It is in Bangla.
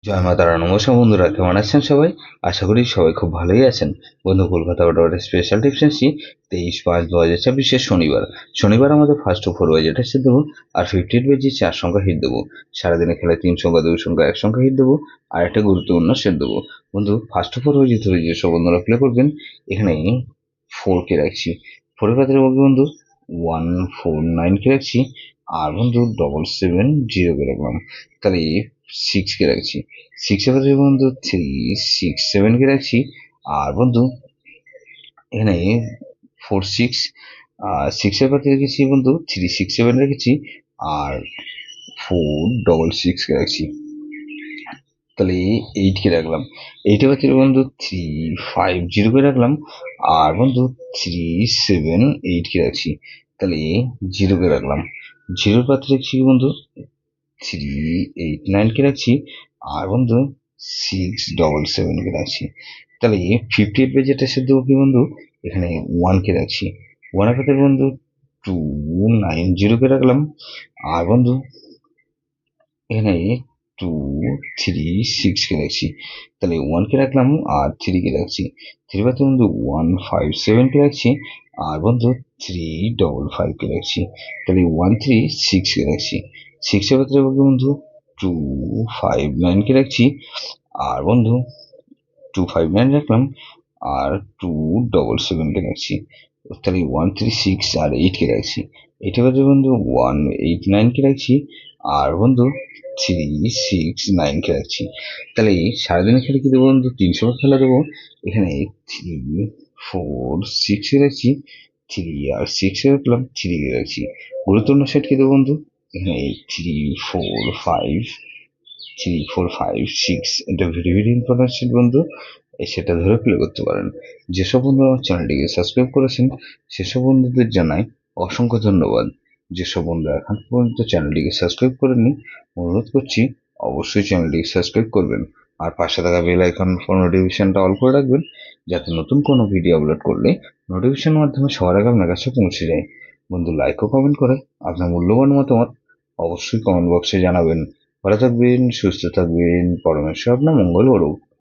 জয় মা তারা। নমস্কার বন্ধুরা, কেমন আছেন সবাই? আশা করি সবাই খুব ভালোই আছেন। বন্ধু, কলকাতা অর্ডারের স্পেশাল টিপস এসেছি 23/5/2024 শনিবার। শনিবার আমাদের ফার্স্ট ওভার বাজেট এসে দেবো, আর 58 বেজি 4 সংখ্যা হিট দেবো। সারাদিনে খেলায় 3 সংখ্যা 2 সংখ্যা 1 সংখ্যা হিট দেবো, আর একটা গুরুত্বপূর্ণ সেট দেবো। বন্ধু, ফার্স্ট ওভার বাজেট ধরে যেসব বন্ধুরা প্লে করবেন, এখানে 4 কে রাখছি। 4 এর পাত্রের মধ্যে বন্ধু 149 কে রাখছি, আর বন্ধু 770 কে রাখলাম। তাহলে 6 কে রাখছি। 6 এর পাত্রের বন্ধু 367 কে রাখছি, আর বন্ধু এখানে 46, 6 এর পাত্রে রেখেছি বন্ধু 367 রেখেছি, আর 466 কে রাখছি। তাহলে 8 কে রাখলাম। 8 এর পাত্রে বন্ধু 350 কে রাখলাম, আর বন্ধু 378 কে রাখছি। তাহলে 0 কে রাখলাম। 0 এর পাত্রে রেখেছি বন্ধু 389 কে রাখছি, আর বন্ধু 677 কে রাখছি। তাহলে 58 বাজেট এসে দেবো কি বন্ধু, এখানে 1 কে রাখছি। 1 এর পাত্রে বন্ধু 290 কে রাখলাম, আর বন্ধু এখানে 236 কে রাখছি। তাহলে 1 কে রাখলাম, আর 3 কে রাখছি। 3 পাত্রে বন্ধু 157 কে রাখছি, আর বন্ধু 355 কে রাখছি। তাহলে 136 কে রাখছি। 6 এর পাত্রে বন্ধু 259 কে রাখছি, আর বন্ধু 259 রাখলাম, আর 277 কে রাখছি। তাহলে 136 আর 8 কে রাখছি। 8 এর পাত্রে বন্ধু 189 কে রাখছি, আর বন্ধু 369 কে রাখছি। তাহলে সারাদিনে খেলে কি দেবো বন্ধু, 300 বার খেলা দেবো। এখানে 3 4 6 এ রাখছি, 3 আর 6 এ রাখলাম, 3 এ রাখছি। গুরুত্বপূর্ণ সেট কি দেবো বন্ধু, এখানে 3 4 5 এটা ভেরি ভেরি ইম্পর্টেন্ট সেট বন্ধু। সেটা ধরে প্লে করতে পারেন। যেসব বন্ধু আমার চ্যানেলটিকে সাবস্ক্রাইব করেছেন, সেসব বন্ধুদের জানাই অসংখ্য ধন্যবাদ। যেসব বন্ধু এখন পর্যন্ত চ্যানেলটিকে সাবস্ক্রাইব করেননি, অনুরোধ করছি অবশ্যই চ্যানেলটিকে সাবস্ক্রাইব করবেন, আর পাশে থাকা বেল আইকন ফর নোটিফিকেশনটা অল করে রাখবেন, যাতে নতুন কোনো ভিডিও আপলোড করলে নোটিফিকেশনের মাধ্যমে সবার আগে আপনার কাছে পৌঁছে যায়। বন্ধু, লাইক ও কমেন্ট করে আপনার মূল্যবান মতামত অবশ্যই কমেন্ট বক্সে জানাবেন। ভালো থাকবেন, সুস্থ থাকবেন, পরমেশ্বর আপনার মঙ্গল করুক।